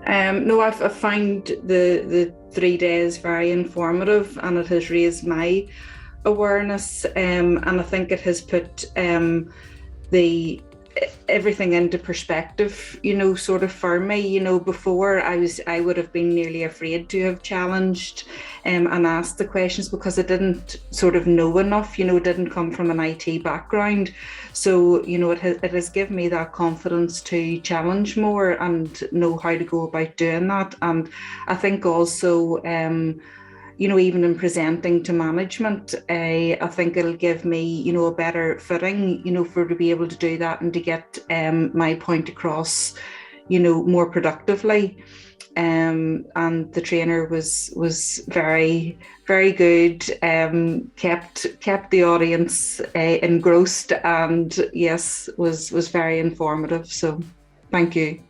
No, I've found the 3 days very informative, and it has raised my awareness, and I think it has put the everything into perspective, sort of for me. Before I would have been nearly afraid to have challenged and asked the questions because I didn't sort of know enough, didn't come from an IT background. So, it has given me that confidence to challenge more and know how to go about doing that. And I think also, even in presenting to management, I think it'll give me, a better footing, for to be able to do that and to get my point across, more productively. And the trainer was very, very good. Kept the audience engrossed, and yes, was very informative. So, thank you.